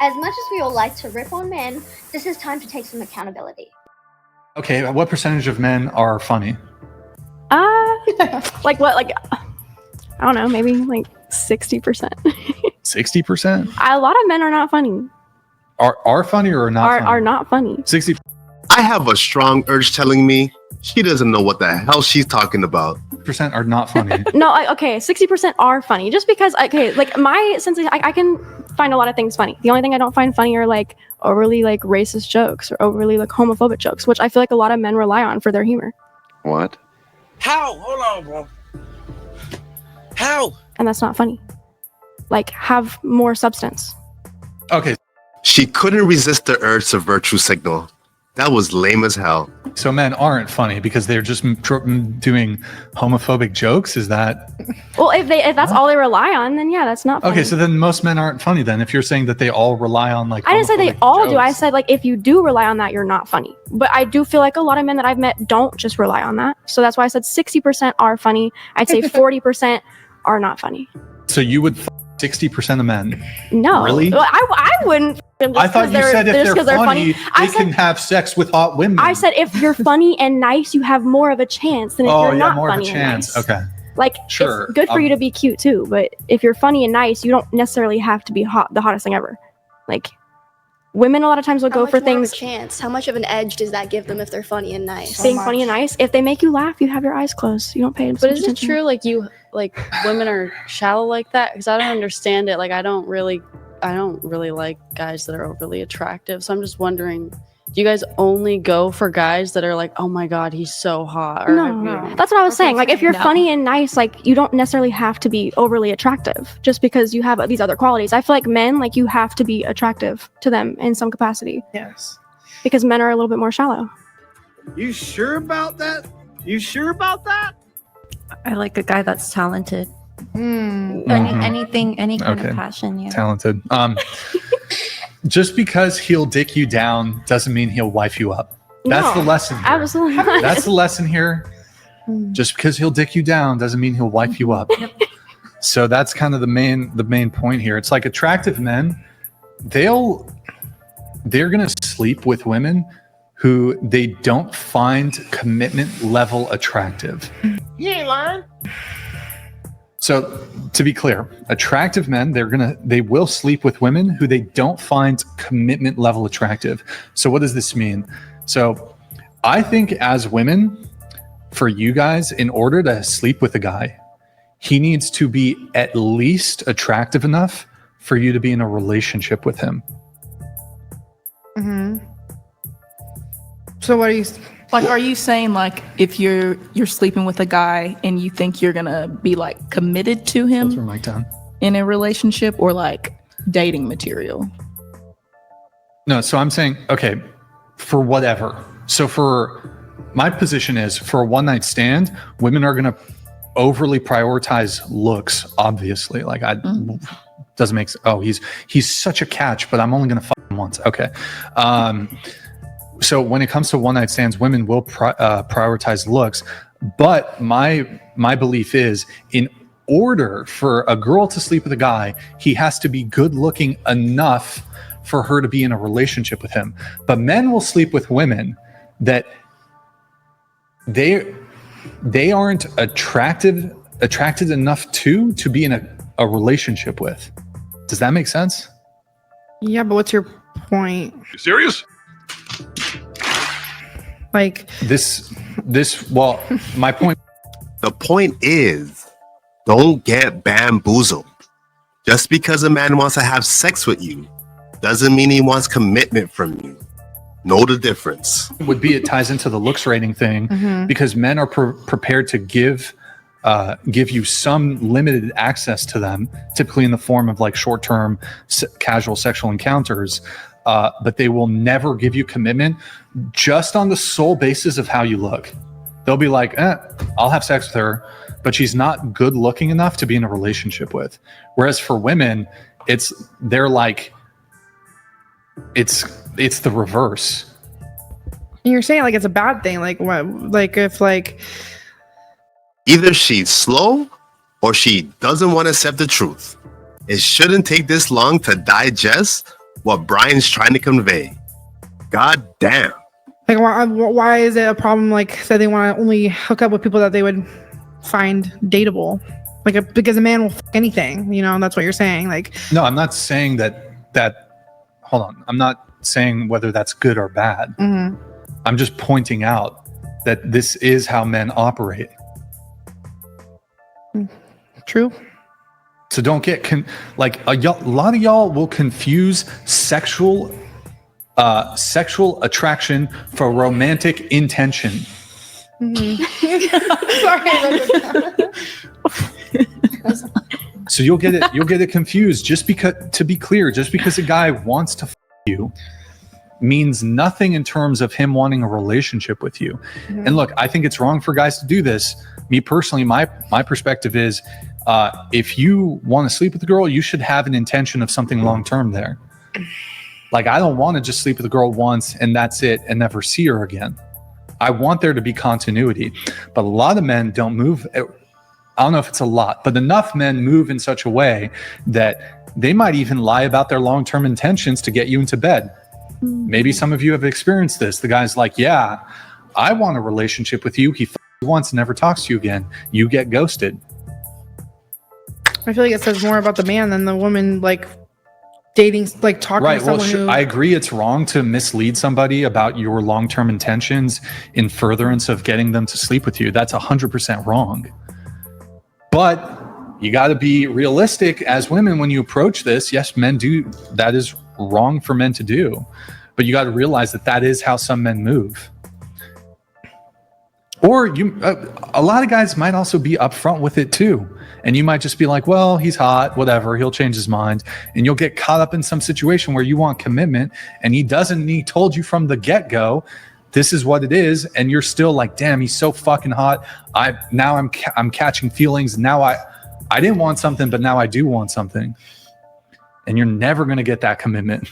As much as we all like to rip on men, this is time to take some accountability. Okay, what percentage of men are funny? Like what? Like, I don't know, maybe like 60%. 60%? A lot of men are not funny. Are funny or not funny? Are not funny. 60. I have a strong urge telling me she doesn't know what the hell she's talking about. % are not funny. No, okay, 60% are funny. Just because, okay, like my sense of, I can find a lot of things funny. The only thing I don't find funny are like overly like racist jokes or overly like homophobic jokes, which I feel like a lot of men rely on for their humor. What? How? Hold on, bro. How? And that's not funny. Like, have more substance. Okay, She couldn't resist the urge to virtue signal. That was lame as hell. so men aren't funny because they're just doing homophobic jokes? Is that... Well, if that's all they rely on, then yeah, that's not funny. Okay, so then most men aren't funny then, if you're saying that they all rely on like I didn't say they homophobic all do. jokes. I said, like, if you do rely on that, you're not funny. But I do feel like a lot of men that I've met don't just rely on that. So that's why I said 60% are funny. I'd say 40% are not funny. So you would 60% of men? No. Really? Well, I wouldn't. I thought you said if they're funny, I they can have sex with hot women. I said if you're funny and nice, you have more of a chance than if you're not more funny of a chance. and nice. Okay. Like, Sure. it's good for you to be cute too, but if you're funny and nice, you don't necessarily have to be the hottest thing ever. Like, women a lot of times will go for things. Chance. How much of an edge does that give them if they're funny and nice? Being funny and nice, if they make you laugh, you have your eyes closed. You don't pay But is it true, like, women are shallow like that? Because I don't understand it. Like, I don't really like guys that are overly attractive. So I'm just wondering, do you guys only go for guys that are like, oh my god, he's so hot? Or No, that's what I was saying. Like, if you're funny and nice, like, you don't necessarily have to be overly attractive just because you have these other qualities. I feel like men, like, you have to be attractive to them in some capacity. Yes. Because men are a little bit more shallow. You sure about that? You sure about that? I like a guy that's talented. Mhm. Any kind of passion. Yeah. Talented. Just because he'll dick you down doesn't mean he'll wife you up. That's No, the lesson here. Absolutely not. That's the lesson here. Just because he'll dick you down doesn't mean he'll wife you up. So that's kind of the main point here. It's like attractive men, they're gonna sleep with women who they don't find commitment level attractive. You ain't lying. So to be clear, attractive men, they will sleep with women who they don't find commitment level attractive. So what does this mean? So I think as women, for you guys, in order to sleep with a guy, he needs to be at least attractive enough for you to be in a relationship with him. Mm-hmm. So what are you like? Are you saying like if you're sleeping with a guy and you think you're gonna be like committed to him in a relationship, or like dating material? No, so I'm saying, okay, for whatever. So for my position is, for a one night stand, women are gonna overly prioritize looks. Obviously, like doesn't make sense. Oh, he's such a catch, but I'm only gonna fuck him once. Okay. So when it comes to one night stands, women will prioritize looks, but my belief is, in order for a girl to sleep with a guy, he has to be good looking enough for her to be in a relationship with him. But men will sleep with women that they aren't attracted enough to be in a relationship with. Does that make sense? Yeah, but what's your point? You serious? Like this well, my point. The point is, don't get bamboozled. Just because a man wants to have sex with you doesn't mean he wants commitment from you. Know the difference. Would be it ties into the looks rating thing, because men are prepared to give you some limited access to them, typically in the form of like short-term casual sexual encounters, but they will never give you commitment just on the sole basis of how you look. They'll be like, I'll have sex with her, but she's not good looking enough to be in a relationship with. Whereas for women, it's the reverse. And you're saying like it's a bad thing. Like what? Like if like either she's slow or she doesn't want to accept the truth. It shouldn't take this long to digest what Brian's trying to convey. God damn. Like, why is it a problem? Like, say they want to only hook up with people that they would find dateable, like because a man will fuck anything, you know? That's what you're saying. Like, no, I'm not saying that. Hold on, I'm not saying whether that's good or bad. mm-hmm. I'm just pointing out that this is how men operate. True. So don't get a lot of y'all will confuse sexual attraction for romantic intention. Mm-hmm. Sorry. So you'll get it confused. Just because, to be clear, just because a guy wants to f you means nothing in terms of him wanting a relationship with you. Mm-hmm. And look, I think it's wrong for guys to do this. Me personally, my perspective is, if you want to sleep with a girl, you should have an intention of something long-term there. Like, I don't want to just sleep with a girl once and that's it and never see her again. I want there to be continuity. But a lot of men don't move. I don't know if it's a lot, but enough men move in such a way that they might even lie about their long-term intentions to get you into bed. Maybe some of you have experienced this. The guy's like, yeah, I want a relationship with you. He once, never talks to you again. You get ghosted. I feel like it says more about the man than the woman, like dating, like talking to someone I agree it's wrong to mislead somebody about your long-term intentions in furtherance of getting them to sleep with you. That's 100% wrong. But you got to be realistic as women when you approach this. Yes, men do. That is wrong for men to do. But you got to realize that is how some men move. Or a lot of guys might also be upfront with it too. And you might just be like, well, he's hot, whatever, he'll change his mind. And you'll get caught up in some situation where you want commitment and he told you from the get-go, this is what it is. And you're still like, damn, he's so fucking hot. I'm catching feelings. Now I didn't want something, but now I do want something. And you're never going to get that commitment.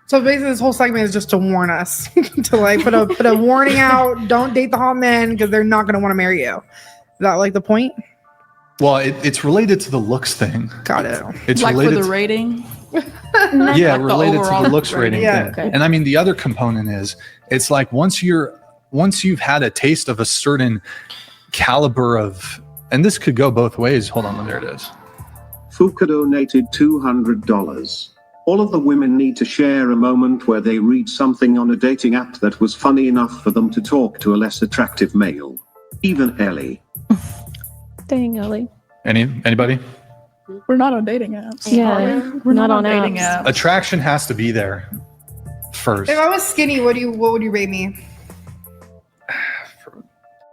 So basically this whole segment is just to warn us to like put a warning out. Don't date the hot men because they're not going to want to marry you. Is that like the point? Well, it's related to the looks thing. Got it. It's like related for the rating? Yeah, like related to the looks rating thing. Okay. And I mean, the other component is, it's like once you've had a taste of a certain caliber of, and this could go both ways. Hold on, there it is. Fuka donated $200. All of the women need to share a moment where they read something on a dating app that was funny enough for them to talk to a less attractive male. Even Ellie. Dang, Ellie. Anybody? We're not on dating apps. Yeah, we're not on apps. dating apps. Attraction has to be there first. If I was skinny, what would you rate me?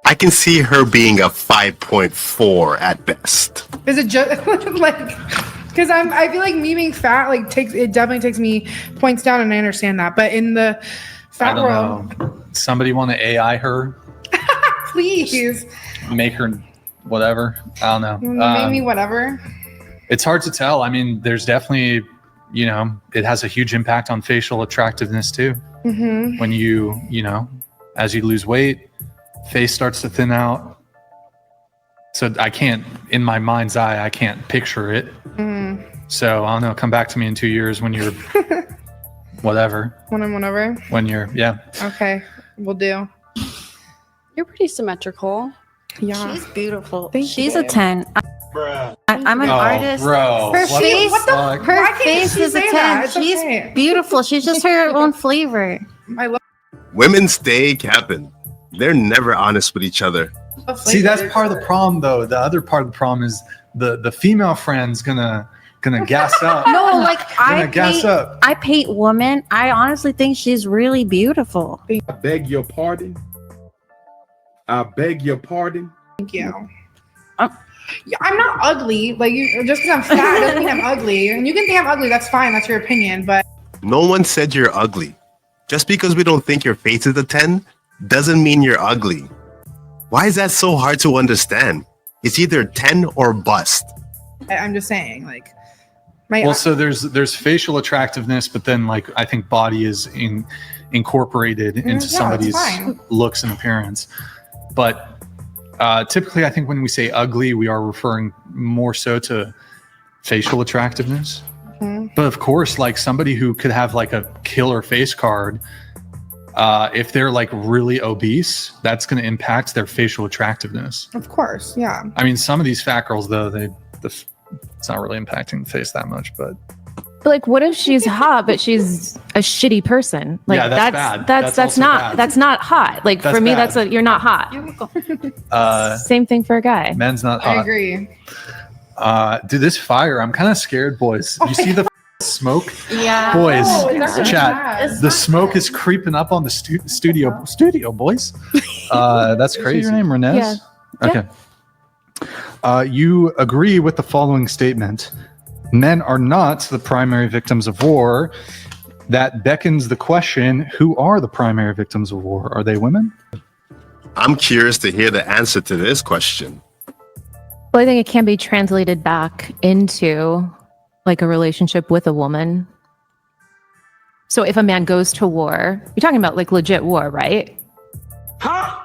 I can see her being a 5.4 at best. Is it just like, because I feel like me being fat it definitely takes me points down, and I understand that. But in the fat world, know. Somebody want to AI her? Please Make her whatever. I don't know. make me whatever. It's hard to tell. I mean, there's definitely, it has a huge impact on facial attractiveness too. Mm-hmm. When as you lose weight, face starts to thin out. So I can't, in my mind's eye, I can't picture it. Mm. So I don't know. Come back to me in 2 years when you're whatever. Whenever. When you're, yeah. Okay, we'll do. You're pretty symmetrical. Yeah. She's beautiful. She's you, a 10. I'm an artist. Bro. Her face, fuck? her face is a 10. She's beautiful. She's just her own flavor. I love Women stay capping. They're never honest with each other. See, that's part of the problem, though. The other part of the problem is the female friend's gonna gas up. No, like I I paint women. I honestly think she's really beautiful. I beg your pardon. I beg your pardon. Thank you. Yeah, I'm not ugly. Like, just because I'm fat doesn't mean I'm ugly. And you can think I'm ugly. That's fine. That's your opinion. But No one said you're ugly. Just because we don't think your face is a 10 doesn't mean you're ugly. Why is that so hard to understand? It's either 10 or bust. I'm just saying, like, so there's facial attractiveness, but then I think body is incorporated into somebody's looks and appearance. But typically, I think when we say ugly, we are referring more so to facial attractiveness. But of course, like somebody who could have like a killer face card, if they're like really obese, that's going to impact their facial attractiveness. Of course, yeah. I mean, some of these fat girls though, it's not really impacting the face that much, but like, what if she's hot, but she's a shitty person? Like, yeah, that's bad. That's not hot. Like, for me, bad. you're not hot. Same thing for a guy. Men's not hot. I agree. Dude, this fire, I'm kind of scared, boys. You see the smoke? Yeah. Boys, It's chat. The smoke is creeping up on the studio, boys. That's crazy. Your name, Renez? Yeah. Okay. You agree with the following statement. Men are not the primary victims of war. That beckons the question, who are the primary victims of war? Are they women? I'm curious to hear the answer to this question. Well, I think it can be translated back into like a relationship with a woman. So if a man goes to war, you're talking about like legit war, right? Huh?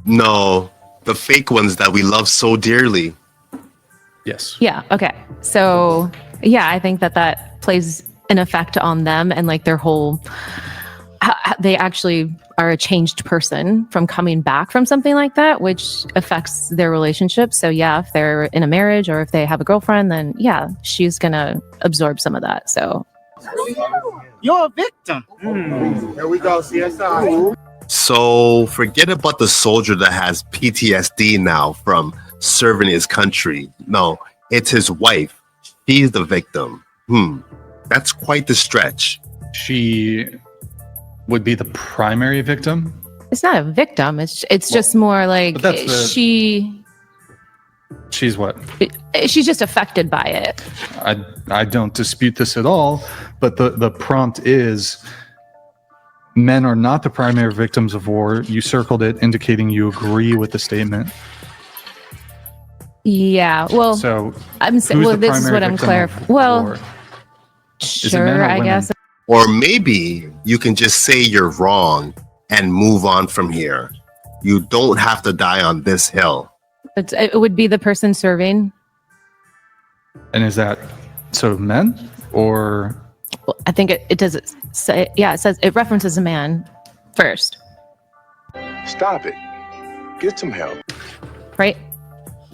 No, the fake ones that we love so dearly. Yes. Yeah. Okay. So yeah, I think that plays an effect on them and like their whole, they actually are a changed person from coming back from something like that, which affects their relationship. So yeah, if they're in a marriage or if they have a girlfriend, then yeah, she's going to absorb some of that. So you're a victim. Here we go, CSI. So forget about the soldier that has PTSD now from serving his country. No, it's his wife. She's the victim. That's quite the stretch. She would be the primary victim. It's not a victim. It's just more like she's what? She's just affected by it. I don't dispute this at all, but the prompt is men are not the primary victims of war. You circled it, indicating you agree with the statement. Yeah, well, so I'm saying, well, this is what I'm clarifying. Well, sure, I guess. Or maybe you can just say you're wrong and move on from here. You don't have to die on this hill. It would be the person serving. And is that so men or? Well, I think it does it say, yeah, it says it references a man first. Stop it. Get some help. Right?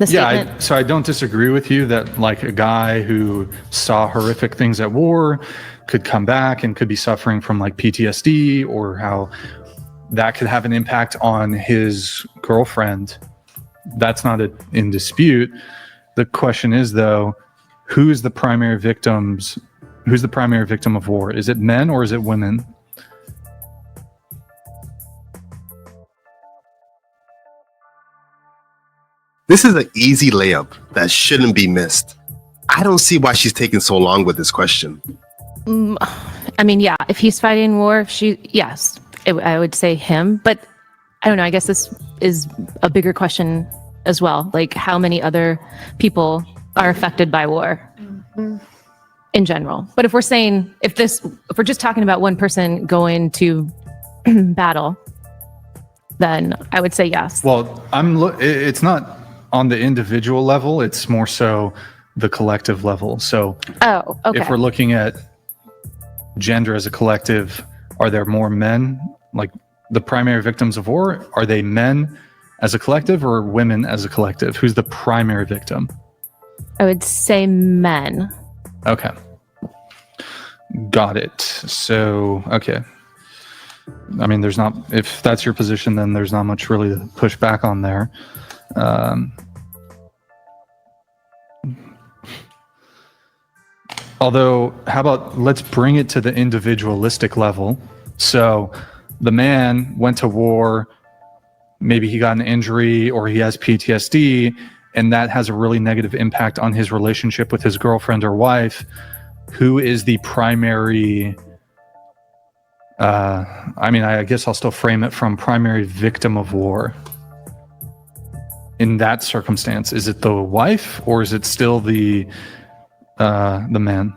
So I don't disagree with you that like a guy who saw horrific things at war could come back and could be suffering from like PTSD, or how that could have an impact on his girlfriend. That's not in dispute. The question is though, who's the primary victim of war? Is it men or is it women? This is an easy layup that shouldn't be missed. I don't see why she's taking so long with this question. I mean, yeah, if he's fighting war, I would say him. But I don't know. I guess this is a bigger question as well. Like, how many other people are affected by war in general? But if we're saying, if we're just talking about one person going to battle, then I would say yes. Well, it's not on the individual level, it's more so the collective level. So if we're looking at gender as a collective, are there more men, like the primary victims of war? Are they men as a collective or women as a collective? Who's the primary victim? I would say men. Okay. Got it. So, okay. I mean, if that's your position, then there's not much really to push back on there. Although, how about let's bring it to the individualistic level. So the man went to war, maybe he got an injury or he has PTSD, and that has a really negative impact on his relationship with his girlfriend or wife. Who is the primary, I guess I'll still frame it from primary victim of war. In that circumstance, is it the wife or is it still the man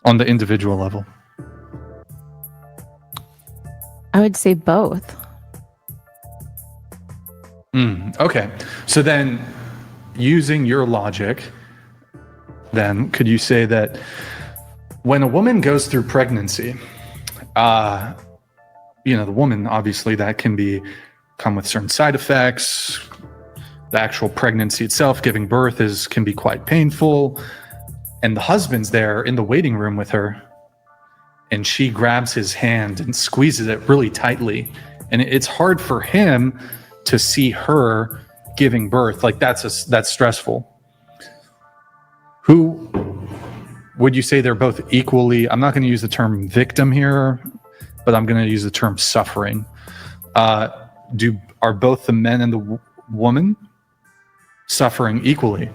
on the individual level? I would say both. Okay. So then using your logic, then, could you say that when a woman goes through pregnancy, the woman, obviously, that can come with certain side effects. The actual pregnancy itself, giving birth, can be quite painful. And the husband's there in the waiting room with her, and she grabs his hand and squeezes it really tightly. And it's hard for him to see her giving birth. Like that's stressful. Who would you say they're both equally? I'm not going to use the term victim here, but I'm going to use the term suffering. Are both the men and the woman suffering equally?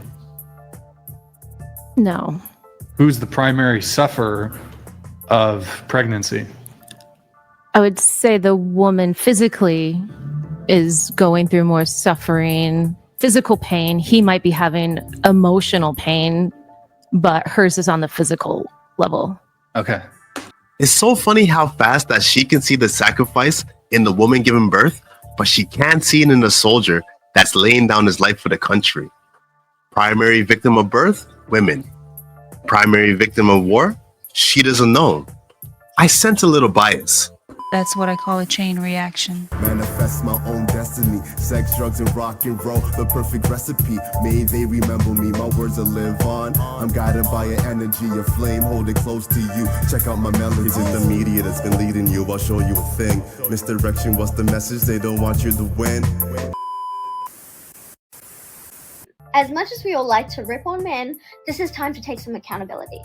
No. Who's the primary sufferer of pregnancy? I would say the woman physically is going through more suffering, physical pain. He might be having emotional pain, but hers is on the physical level. Okay. It's so funny how fast that she can see the sacrifice in the woman giving birth, but she can't see it in the soldier that's laying down his life for the country. Primary victim of birth, women. Primary victim of war, she doesn't know. I sense a little bias. That's what I call a chain reaction. Manifest my own destiny. Sex, drugs, and rock and roll, the perfect recipe. May they remember me, my words will live on. I'm guided by an energy, a flame, hold it close to you. Check out my melodies. It's the media that's been leading you, I'll show you a thing. Misdirection, what's the message? They don't want you to win. As much as we all like to rip on men, this is time to take some accountability.